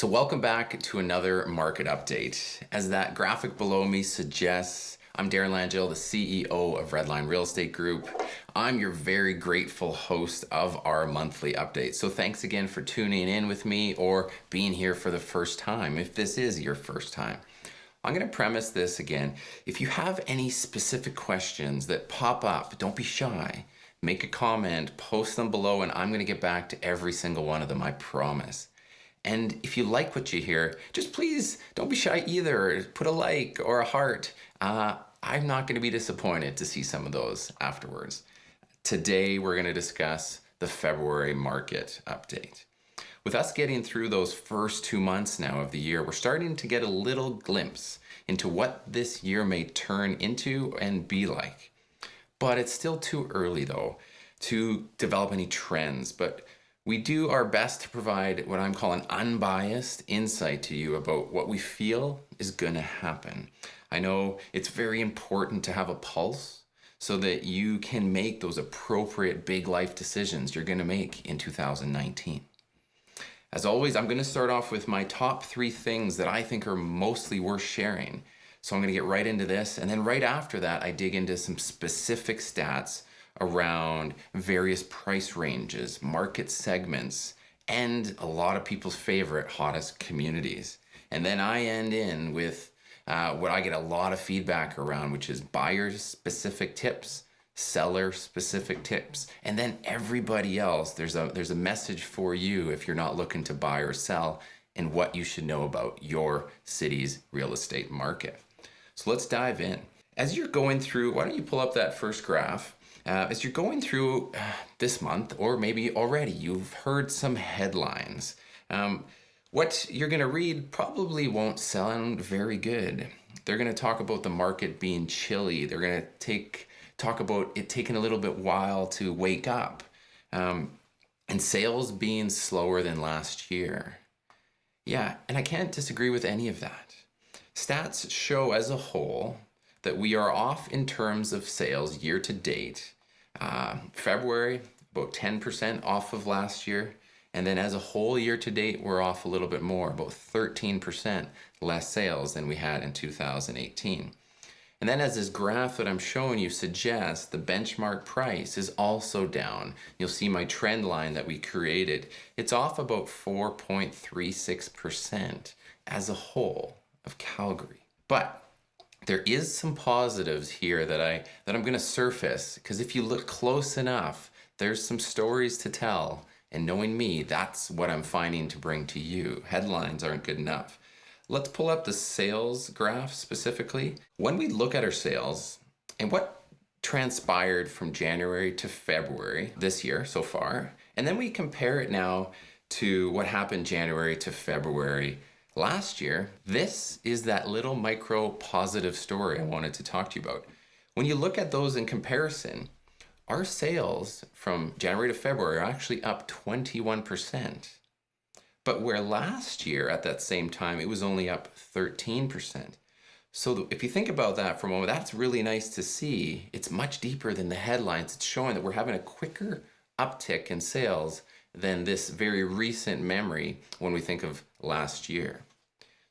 So welcome back to another market update. As that graphic below me suggests, I'm Darren Langell, the CEO of Redline Real Estate Group. I'm your very grateful host of our monthly update. So thanks again for tuning in with me or being here for the first time, if this is your first time. I'm going to premise this again. If you have any specific questions that pop up, don't be shy. Make a comment, post them below, and I'm going to get back to every single one of them, I promise. And if you like what you hear, just please don't be shy either. Put a like or a heart. I'm not going to be disappointed to see some of those afterwards. Today, we're going to discuss the February market update. With us getting through those first 2 months now of the year, we're starting to get a little glimpse into what this year may turn into and be like. But it's still too early, though, to develop any trends. But we do our best to provide what I'm calling unbiased insight to you about what we feel is going to happen. I know it's very important to have a pulse so that you can make those appropriate big life decisions you're going to make in 2019. As always, I'm going to start off with my top 3 things that I think are mostly worth sharing. So I'm going to get right into this, and then right after that, I dig into some specific stats around various price ranges, market segments, and a lot of people's favorite, hottest communities. And then I end in with what I get a lot of feedback around, which is buyer-specific tips, seller-specific tips, and then everybody else. There's a message for you if you're not looking to buy or sell and what you should know about your city's real estate market. So let's dive in. As you're going through, why don't you pull up that first graph? As you're going through this month, or maybe already, you've heard some headlines. What you're going to read probably won't sound very good. They're going to talk about the market being chilly. They're going to talk about it taking a little bit while to wake up, and sales being slower than last year. Yeah, and I can't disagree with any of that. Stats show as a whole that we are off in terms of sales year to date. February, about 10% off of last year. And then as a whole year to date, we're off a little bit more, about 13% less sales than we had in 2018. And then as this graph that I'm showing you suggests, the benchmark price is also down. You'll see my trend line that we created. It's off about 4.36% as a whole of Calgary. But there is some positives here that I'm going to surface, because if you look close enough, there's some stories to tell. And knowing me, that's what I'm finding to bring to you. Headlines aren't good enough. Let's pull up the sales graph specifically. When we look at our sales and what transpired from January to February this year so far, and then we compare it now to what happened January to February last year, this is that little micro positive story I wanted to talk to you about. When you look at those in comparison, our sales from January to February are actually up 21%. But where last year at that same time, it was only up 13%. So if you think about that for a moment, that's really nice to see. It's much deeper than the headlines. It's showing that we're having a quicker uptick in sales than this very recent memory when we think of last year.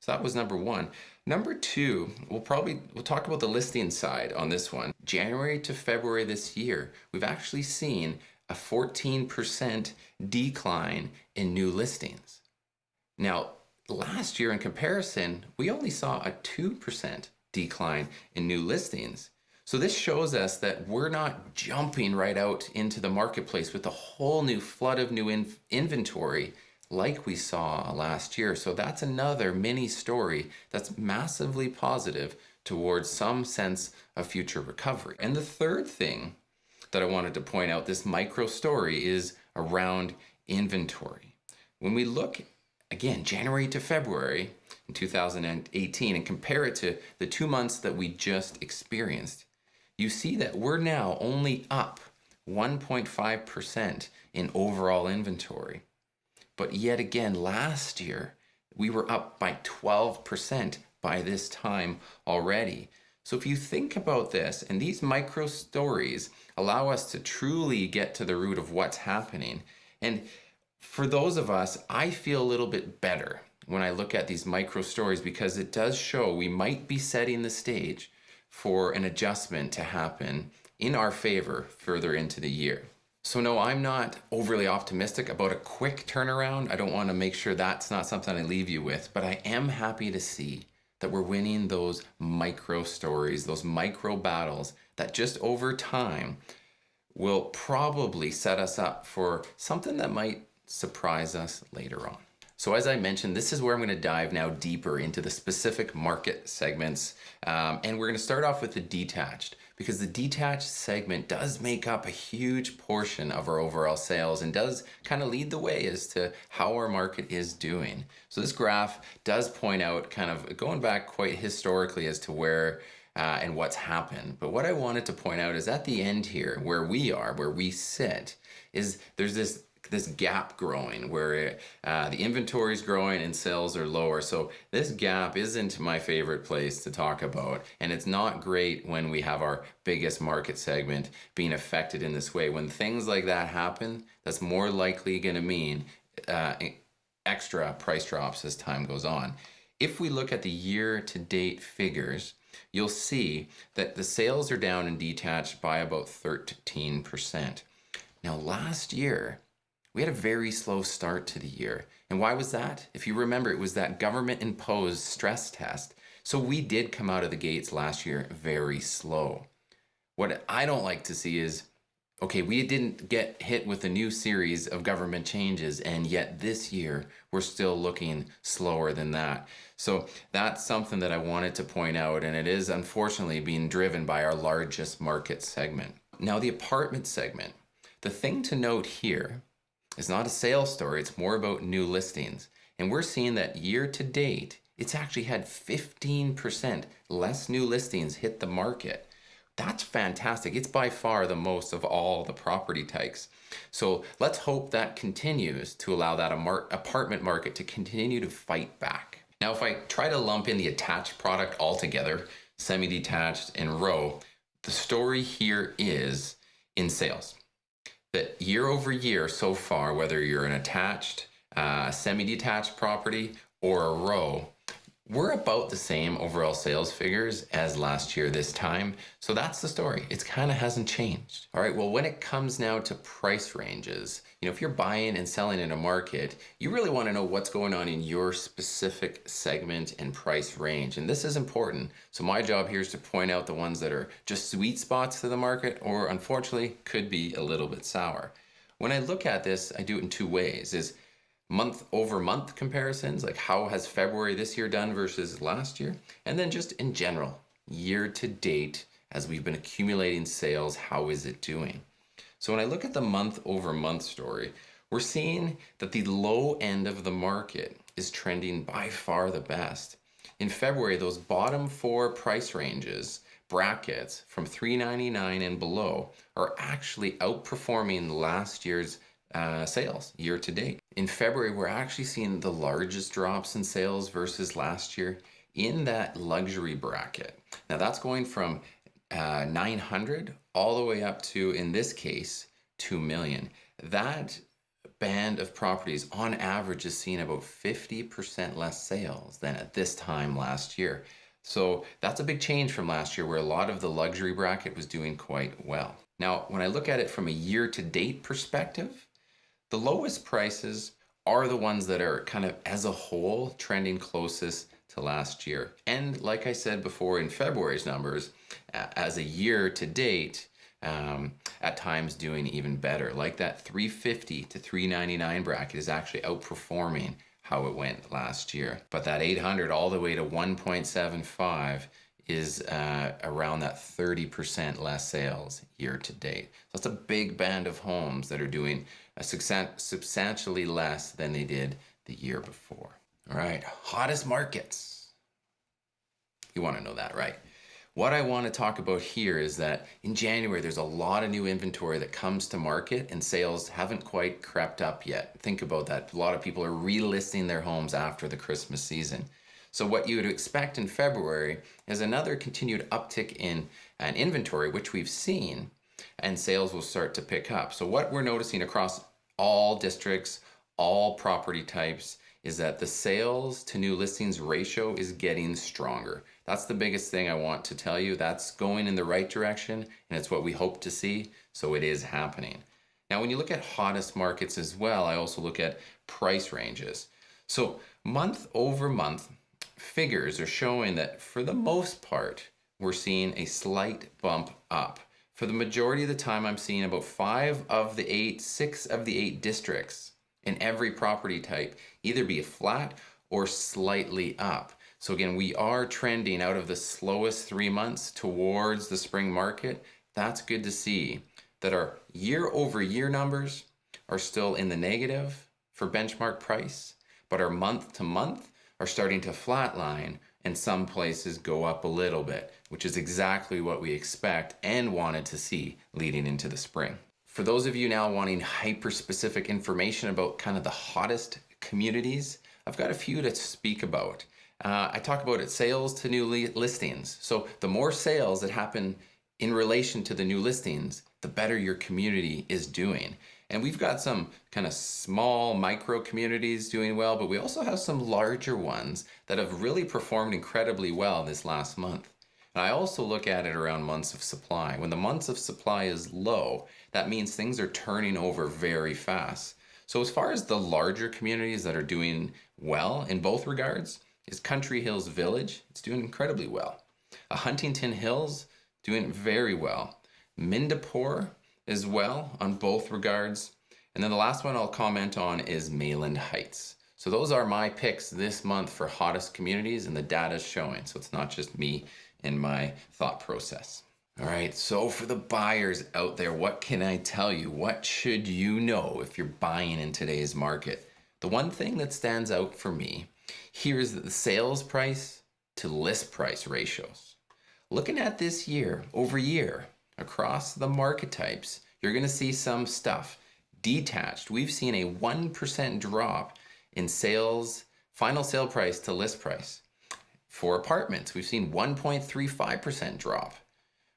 So that was number 1. Number 2, we'll talk about the listing side on this one. January to February this year, we've actually seen a 14% decline in new listings. Now, last year in comparison, we only saw a 2% decline in new listings. So this shows us that we're not jumping right out into the marketplace with a whole new flood of new inventory like we saw last year. So that's another mini story that's massively positive towards some sense of future recovery. And the third thing that I wanted to point out, this micro story, is around inventory. When we look again, January to February in 2018, and compare it to the 2 months that we just experienced, you see that we're now only up 1.5% in overall inventory. But yet again, last year, we were up by 12% by this time already. So if you think about this, and these micro stories allow us to truly get to the root of what's happening. And for those of us, I feel a little bit better when I look at these micro stories, because it does show we might be setting the stage for an adjustment to happen in our favor further into the year. So no, I'm not overly optimistic about a quick turnaround. I don't want to make sure that's not something I leave you with, but I am happy to see that we're winning those micro stories, those micro battles that just over time will probably set us up for something that might surprise us later on. So as I mentioned, this is where I'm going to dive now deeper into the specific market segments. And we're going to start off with the detached, because the detached segment does make up a huge portion of our overall sales and does kind of lead the way as to how our market is doing. So this graph does point out, kind of going back quite historically, as to where and what's happened. But what I wanted to point out is at the end here, where we sit, is there's this gap growing where the inventory is growing and sales are lower. So this gap isn't my favorite place to talk about, and it's not great when we have our biggest market segment being affected in this way. When things like that happen, that's more likely going to mean extra price drops as time goes on. If we look at the year-to-date figures, you'll see that the sales are down in detached by about 13%. Now last year, we had a very slow start to the year. And why was that? If you remember, it was that government-imposed stress test. So we did come out of the gates last year very slow. What I don't like to see is, okay, we didn't get hit with a new series of government changes, and yet this year we're still looking slower than that. So that's something that I wanted to point out, and it is unfortunately being driven by our largest market segment. Now the apartment segment, the thing to note here, it's not a sales story, it's more about new listings. And we're seeing that year to date, it's actually had 15% less new listings hit the market. That's fantastic. It's by far the most of all the property types. So let's hope that continues to allow that apartment market to continue to fight back. Now, if I try to lump in the attached product altogether, semi-detached and row, the story here is in sales. That year over year so far, whether you're an attached, semi-detached property or a row, we're about the same overall sales figures as last year this time. So that's the story. It kind of hasn't changed. All right, well, when it comes now to price ranges, if you're buying and selling in a market, you really want to know what's going on in your specific segment and price range. And this is important. So my job here is to point out the ones that are just sweet spots to the market, or unfortunately could be a little bit sour. When I look at this, I do it in two ways. Is month over month comparisons, like how has February this year done versus last year? And then just in general, year to date, as we've been accumulating sales, how is it doing? So when I look at the month over month story, we're seeing that the low end of the market is trending by far the best. In February, those bottom four price ranges, brackets from $399 and below, are actually outperforming last year's sales year to date. In February, we're actually seeing the largest drops in sales versus last year in that luxury bracket. Now that's going from 900 all the way up to, in this case, 2 million. That band of properties on average is seeing about 50% less sales than at this time last year. So that's a big change from last year, where a lot of the luxury bracket was doing quite well. Now, when I look at it from a year-to-date perspective, the lowest prices are the ones that are kind of, as a whole, trending closest to last year. And like I said before, in February's numbers, as a year-to-date, at times doing even better. Like that 350 to 399 bracket is actually outperforming how it went last year. But that 800 all the way to 1.75 is around that 30% less sales year to date. So that's a big band of homes that are doing substantially less than they did the year before. All right, hottest markets. You want to know that, right? What I want to talk about here is that in January, there's a lot of new inventory that comes to market and sales haven't quite crept up yet. Think about that. A lot of people are relisting their homes after the Christmas season. So what you would expect in February is another continued uptick in an inventory, which we've seen, and sales will start to pick up. So what we're noticing across all districts, all property types, is that the sales to new listings ratio is getting stronger. That's the biggest thing I want to tell you. That's going in the right direction, and it's what we hope to see, so it is happening. Now, when you look at hottest markets as well, I also look at price ranges. So month over month, figures are showing that for the most part, we're seeing a slight bump up. For the majority of the time, I'm seeing about 6 of the 8 districts in every property type either be flat or slightly up. So again, we are trending out of the slowest 3 months towards the spring market. That's good to see that our year over year numbers are still in the negative for benchmark price, but our month to month are starting to flatline and some places go up a little bit, which is exactly what we expect and wanted to see leading into the spring. For those of you now wanting hyper-specific information about kind of the hottest communities, I've got a few to speak about. I talk about it, sales to new listings. So the more sales that happen in relation to the new listings, the better your community is doing. And we've got some kind of small micro communities doing well, but we also have some larger ones that have really performed incredibly well this last month. And I also look at it around months of supply. When the months of supply is low, that means things are turning over very fast. So as far as the larger communities that are doing well in both regards, is Country Hills Village. It's doing incredibly well. Huntington Hills, doing very well. Mindapore as well on both regards. And then the last one I'll comment on is Mayland Heights. So those are my picks this month for hottest communities, and the data is showing. So it's not just me and my thought process. All right, so for the buyers out there, what can I tell you? What should you know if you're buying in today's market? The one thing that stands out for me here is the sales price to list price ratios. Looking at this year over year across the market types, you're going to see some stuff. Detached, we've seen a 1% drop in sales, final sale price to list price. For apartments, we've seen 1.35% drop.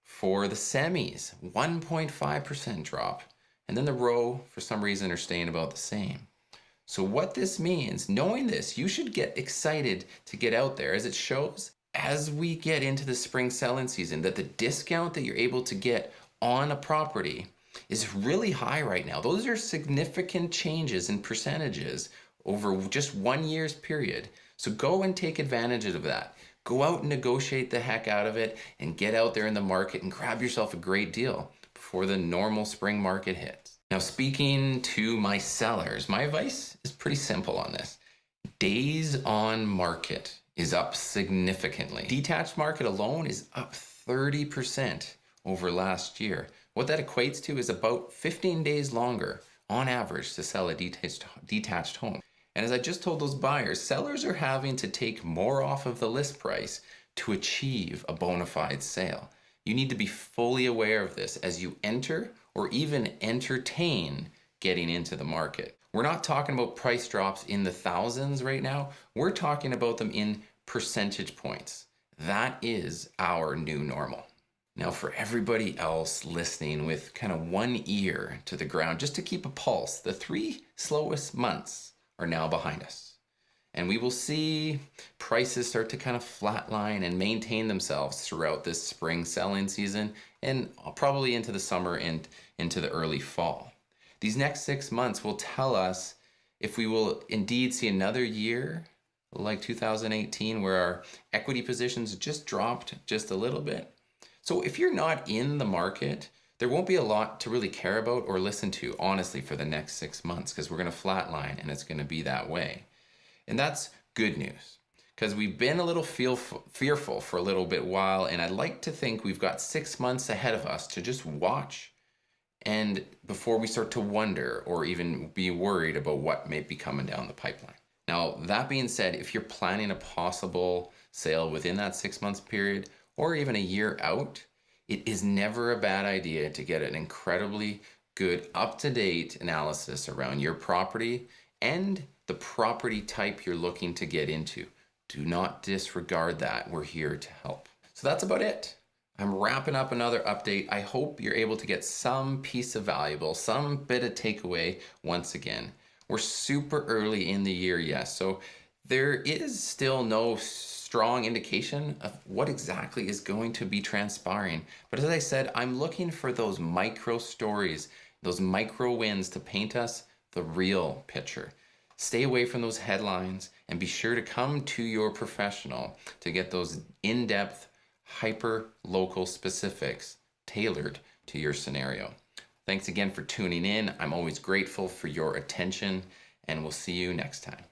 For the semis, 1.5% drop. And then the row, for some reason, are staying about the same. So what this means, knowing this, you should get excited to get out there, as it shows as we get into the spring selling season that the discount that you're able to get on a property is really high right now. Those are significant changes in percentages over just 1 year's period. So go and take advantage of that. Go out and negotiate the heck out of it and get out there in the market and grab yourself a great deal before the normal spring market hits. Now, speaking to my sellers, my advice is pretty simple on this. Days on market is up significantly. Detached market alone is up 30% over last year. What that equates to is about 15 days longer on average to sell a detached home. And as I just told those buyers, sellers are having to take more off of the list price to achieve a bona fide sale. You need to be fully aware of this as you enter or even entertain getting into the market. We're not talking about price drops in the thousands right now. We're talking about them in percentage points. That is our new normal. Now, for everybody else listening with kind of one ear to the ground, just to keep a pulse, the 3 slowest months are now behind us. And we will see prices start to kind of flatline and maintain themselves throughout this spring selling season and probably into the summer and into the early fall. These next 6 months will tell us if we will indeed see another year like 2018 where our equity positions just dropped just a little bit. So if you're not in the market, there won't be a lot to really care about or listen to, honestly, for the next 6 months, because we're going to flatline and it's going to be that way. And that's good news, because we've been a little fearful for a little bit while, and I'd like to think we've got 6 months ahead of us to just watch and before we start to wonder or even be worried about what may be coming down the pipeline. Now, that being said, if you're planning a possible sale within that 6 months period or even a year out, it is never a bad idea to get an incredibly good up-to-date analysis around your property and the property type you're looking to get into. Do not disregard that. We're here to help. So that's about it. I'm wrapping up another update. I hope you're able to get some piece of valuable, some bit of takeaway once again. We're super early in the year, yes. So there is still no strong indication of what exactly is going to be transpiring. But as I said, I'm looking for those micro stories, those micro wins to paint us the real picture. Stay away from those headlines and be sure to come to your professional to get those in-depth, hyper-local specifics tailored to your scenario. Thanks again for tuning in. I'm always grateful for your attention, and we'll see you next time.